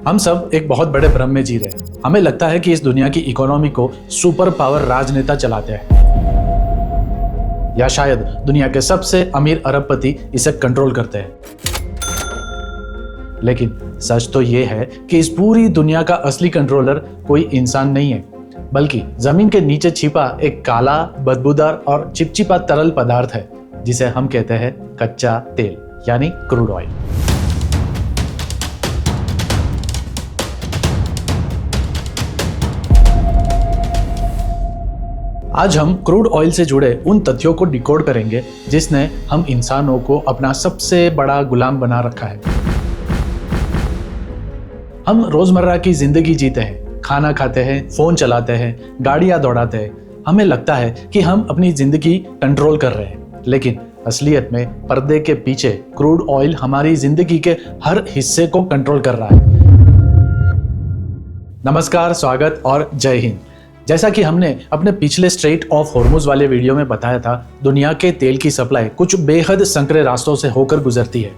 हम सब एक बहुत बड़े भ्रम में जी रहे हैं। हमें लगता है कि इस दुनिया की इकोनॉमी को सुपर पावर राजनेता चलाते हैं, या शायद दुनिया के सबसे अमीर अरबपति इसे कंट्रोल करते हैं। लेकिन सच तो ये है कि इस पूरी दुनिया का असली कंट्रोलर कोई इंसान नहीं है, बल्कि जमीन के नीचे छिपा एक काला, बदबूदार और चिपचिपा तरल पदार्थ है जिसे हम कहते हैं कच्चा तेल, यानी क्रूड ऑयल। आज हम क्रूड ऑयल से जुड़े उन तथ्यों को डिकोड करेंगे जिसने हम इंसानों को अपना सबसे बड़ा गुलाम बना रखा है। हम रोजमर्रा की जिंदगी जीते हैं, खाना खाते हैं, फोन चलाते हैं, गाड़ियां दौड़ाते हैं। हमें लगता है कि हम अपनी जिंदगी कंट्रोल कर रहे हैं, लेकिन असलियत में पर्दे के पीछे क्रूड ऑयल हमारी जिंदगी के हर हिस्से को कंट्रोल कर रहा है। नमस्कार, स्वागत और जय हिंद। जैसा कि हमने अपने पिछले स्ट्रेट ऑफ हॉर्मुज वाले वीडियो में बताया था, दुनिया के तेल की सप्लाई कुछ बेहद संकरे रास्तों से होकर गुजरती है।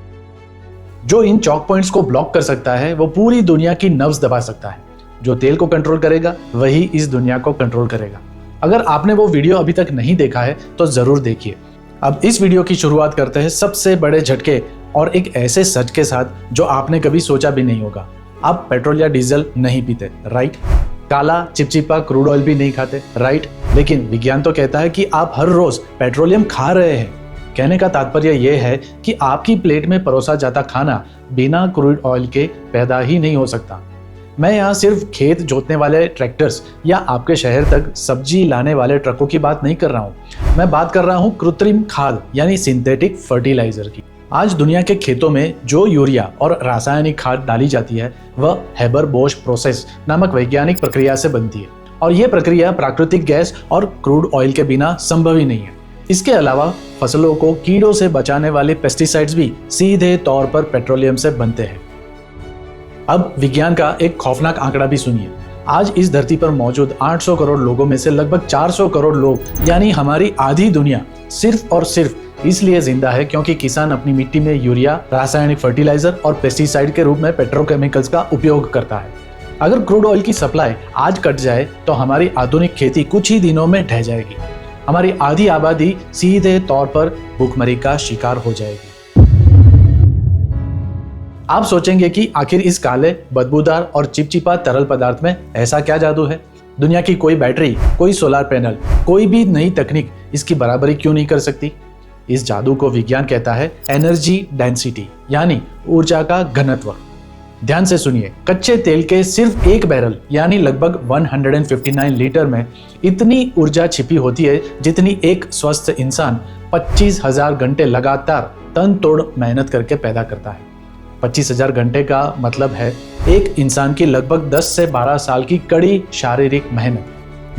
जो इन चौक पॉइंट्स को ब्लॉक कर सकता है वो पूरी दुनिया की नब्ज दबा सकता है। जो तेल को कंट्रोल करेगा वही इस दुनिया को कंट्रोल करेगा। अगर आपने वो वीडियो अभी तक नहीं देखा है तो जरूर देखिए। अब इस वीडियो की शुरुआत करते हैं सबसे बड़े झटके और एक ऐसे सच के साथ जो आपने कभी सोचा भी नहीं होगा। आप पेट्रोल या डीजल नहीं पीते, राइट? काला चिपचिपा क्रूड ऑयल भी नहीं खाते, राइट? लेकिन विज्ञान तो कहता है कि आप हर रोज पेट्रोलियम खा रहे हैं। कहने का तात्पर्य यह है कि आपकी प्लेट में परोसा जाता खाना बिना क्रूड ऑयल के पैदा ही नहीं हो सकता। मैं यहाँ सिर्फ खेत जोतने वाले ट्रैक्टर्स या आपके शहर तक सब्जी लाने वाले ट्रकों की बात नहीं कर रहा हूँ। मैं बात कर रहा हूँ कृत्रिम खाद यानी सिंथेटिक फर्टिलाइजर की। आज दुनिया के खेतों में जो यूरिया और रासायनिक खाद डाली जाती है वह हेबर-बोश प्रोसेस नामक वैज्ञानिक प्रक्रिया से बनती है, और यह प्रक्रिया प्राकृतिक गैस और क्रूड ऑयल के बिना संभव ही नहीं है। इसके अलावा फसलों को कीड़ों से बचाने वाले पेस्टिसाइड्स भी सीधे तौर पर पेट्रोलियम से बनते हैं। अब विज्ञान का एक खौफनाक आंकड़ा भी सुनिए। आज इस धरती पर मौजूद 800 करोड़ लोगों में से लगभग 400 करोड़ लोग यानी हमारी आधी दुनिया सिर्फ और सिर्फ इसलिए जिंदा है क्योंकि किसान अपनी मिट्टी में यूरिया, रासायनिक फर्टिलाइजर और पेस्टिसाइड के रूप में पेट्रोकेमिकल्स का उपयोग करता है। अगर क्रूड ऑयल की सप्लाई आज कट जाए तो हमारी आधुनिक खेती कुछ ही दिनों में ढह जाएगी। हमारी आधी आबादी सीधे तौर पर भूखमरी का शिकार हो जाएगी। आप सोचेंगे कि आखिर इस काले, बदबूदार और चिपचिपा तरल पदार्थ में ऐसा क्या जादू है? दुनिया की कोई बैटरी, कोई सोलर पैनल, कोई भी नई तकनीक इसकी बराबरी क्यों नहीं कर सकती? इस जादू को विज्ञान कहता है एनर्जी डेंसिटी, यानी ऊर्जा का घनत्व। ध्यान से सुनिए, कच्चे तेल के सिर्फ एक बैरल यानी लगभग 159 लीटर में इतनी ऊर्जा छिपी होती है जितनी एक स्वस्थ इंसान 25,000 घंटे लगातार तन तोड़ मेहनत करके पैदा करता है। 25,000 घंटे का मतलब है एक इंसान की लगभग 10 से 12 साल की कड़ी शारीरिक मेहनत।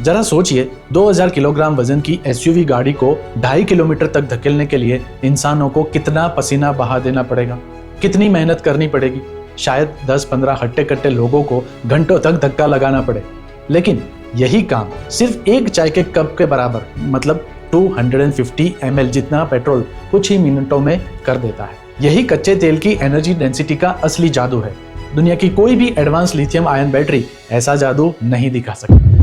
जरा सोचिए, 2000 किलोग्राम वजन की एसयूवी गाड़ी को 2.5 किलोमीटर तक धकेलने के लिए इंसानों को कितना पसीना बहा देना पड़ेगा, कितनी मेहनत करनी पड़ेगी। शायद 10-15 हट्टे-कट्टे लोगों को घंटों तक धक्का लगाना पड़े, लेकिन यही काम सिर्फ एक चाय के कप के बराबर, मतलब 250 ml जितना पेट्रोल कुछ ही मिनटों में कर देता है। यही कच्चे तेल की एनर्जी डेंसिटी का असली जादू है। दुनिया की कोई भी एडवांस लिथियम आयन बैटरी ऐसा जादू नहीं दिखा सकती।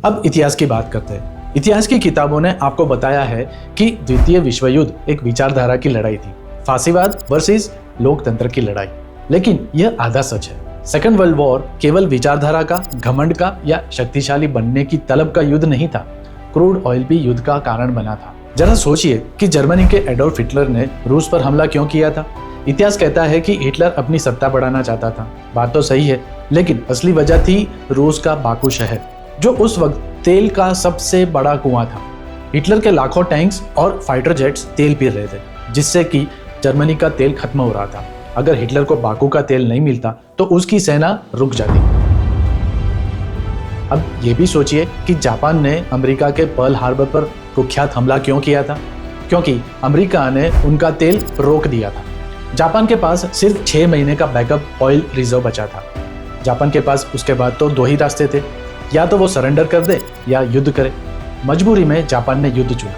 अब इतिहास की बात करते हैं। इतिहास की किताबों ने आपको बताया है कि द्वितीय विश्व युद्ध एक विचारधारा की लड़ाई थी, फासीवाद वर्सेस लोकतंत्र की लड़ाई। लेकिन यह आधा सच है। सेकंड वर्ल्ड वॉर केवल विचारधारा का, घमंड का या शक्तिशाली बनने की तलब का युद्ध नहीं था। क्रूड ऑयल भी युद्ध का कारण बना था। जरा सोचिए कि जर्मनी के एडोल्फ हिटलर ने रूस पर हमला क्यों किया था? इतिहास कहता है कि हिटलर अपनी सत्ता बढ़ाना चाहता था। बात तो सही है, लेकिन असली वजह थी रूस का बाकू शहर, जो उस वक्त तेल का सबसे बड़ा कुआं था। हिटलर के लाखों टैंक्स और फाइटर जेट्स तेल पी रहे थे, जिससे कि जर्मनी का तेल खत्म हो रहा था। अगर हिटलर को बाकू का तेल नहीं मिलता तो उसकी सेना रुक जाती। अब ये भी सोचिए कि जापान ने अमेरिका के पर्ल हार्बर पर कुख्यात हमला क्यों किया था? क्योंकि अमेरिका ने उनका तेल रोक दिया था। जापान के पास सिर्फ 6 महीने का बैकअप ऑयल रिजर्व बचा था। जापान के पास उसके बाद तो 2 ही रास्ते थे, या तो वो सरेंडर कर दे या युद्ध करे। मजबूरी में जापान ने युद्ध चुना।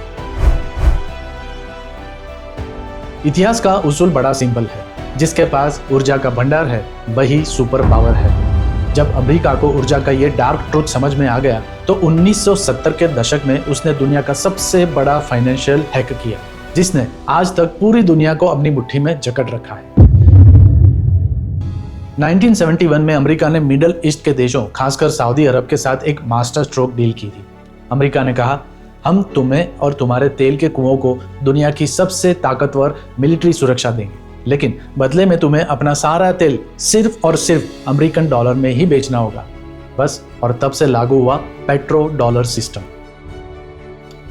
इतिहास का उसूल बड़ा सिंपल है। जिसके पास ऊर्जा का भंडार है वही सुपर पावर है। जब अमेरिका को ऊर्जा का ये डार्क ट्रूथ समझ में आ गया तो 1970 के दशक में उसने दुनिया का सबसे बड़ा फाइनेंशियल हैक किया, जिसने आज तक पूरी दुनिया को अपनी मुट्ठी में जकड़ रखा है। 1971 में अमेरिका ने मिडल ईस्ट के देशों, खासकर सऊदी अरब के साथ एक मास्टर स्ट्रोक डील की थी। अमेरिका ने कहा, हम तुम्हें और तुम्हारे तेल के कुओं को दुनिया की सबसे ताकतवर मिलिट्री सुरक्षा देंगे, लेकिन बदले में तुम्हें अपना सारा तेल सिर्फ और सिर्फ अमेरिकन डॉलर में ही बेचना होगा। बस, और तब से लागू हुआ पेट्रो डॉलर सिस्टम।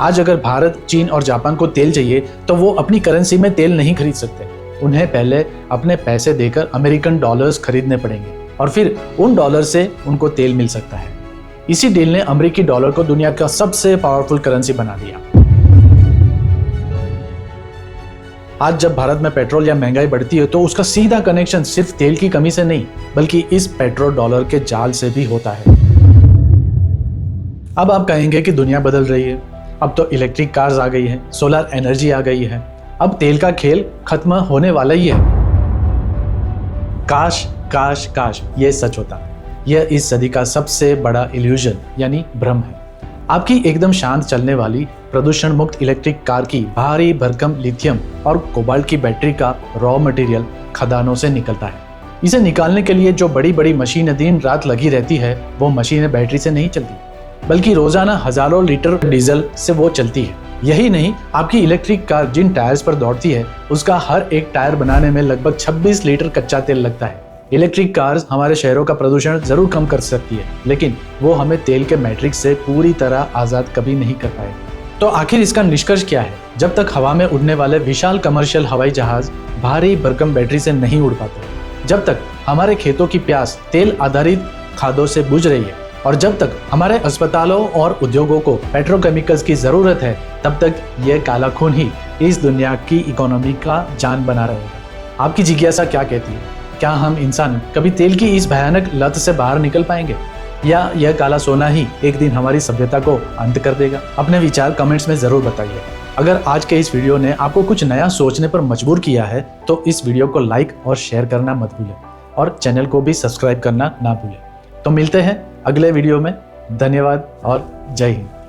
आज अगर भारत, चीन और जापान को तेल चाहिए तो वो अपनी करेंसी में तेल नहीं खरीद सकते। उन्हें पहले अपने पैसे देकर अमेरिकन डॉलर्स खरीदने पड़ेंगे और फिर उन डॉलर से उनको तेल मिल सकता है। इसी डील ने अमेरिकी डॉलर को दुनिया का सबसे पावरफुल करेंसी बना दिया। आज जब भारत में पेट्रोल या महंगाई बढ़ती है तो उसका सीधा कनेक्शन सिर्फ तेल की कमी से नहीं, बल्कि इस पेट्रो डॉलर के जाल से भी होता है। अब आप कहेंगे कि दुनिया बदल रही है, अब तो इलेक्ट्रिक कार्स आ गई हैं, सोलर एनर्जी आ गई है, अब तेल का खेल खत्म होने वाला ही है। काश काश काश ये सच होता। यह इस सदी का सबसे बड़ा इल्यूजन यानी भ्रम है। आपकी एकदम शांत चलने वाली प्रदूषण मुक्त इलेक्ट्रिक कार की भारी भरकम लिथियम और कोबाल्ट की बैटरी का रॉ मटेरियल खदानों से निकलता है। इसे निकालने के लिए जो बड़ी बड़ी मशीनें दिन रात लगी रहती है, वो मशीनें बैटरी से नहीं चलती, बल्कि रोजाना हजारों लीटर डीजल से वो चलती है। यही नहीं, आपकी इलेक्ट्रिक कार जिन टायर्स पर दौड़ती है उसका हर एक टायर बनाने में लगभग 26 लीटर कच्चा तेल लगता है। इलेक्ट्रिक कार्स हमारे शहरों का प्रदूषण जरूर कम कर सकती है, लेकिन वो हमें तेल के मैट्रिक्स से पूरी तरह आजाद कभी नहीं कर पाएगी। तो आखिर इसका निष्कर्ष क्या है? जब तक हवा में उड़ने वाले विशाल कमर्शियल हवाई जहाज भारी भरकम बैटरी से नहीं उड़ पाते, जब तक हमारे खेतों की प्यास तेल आधारित खादों से बुझ रही है, और जब तक हमारे अस्पतालों और उद्योगों को पेट्रोकेमिकल्स की जरूरत है, तब तक यह काला खून ही इस दुनिया की इकोनॉमी का जान बना रहेगा। आपकी जिज्ञासा क्या कहती है? क्या हम इंसान कभी तेल की इस भयानक लत से बाहर निकल पाएंगे, या यह काला सोना ही एक दिन हमारी सभ्यता को अंत कर देगा? अपने विचार कमेंट्स में जरूर बताइए। अगर आज के इस वीडियो ने आपको कुछ नया सोचने पर मजबूर किया है तो इस वीडियो को लाइक और शेयर करना मत भूलें, और चैनल को भी सब्सक्राइब करना ना भूलें। तो मिलते हैं अगले वीडियो में। धन्यवाद और जय हिंद।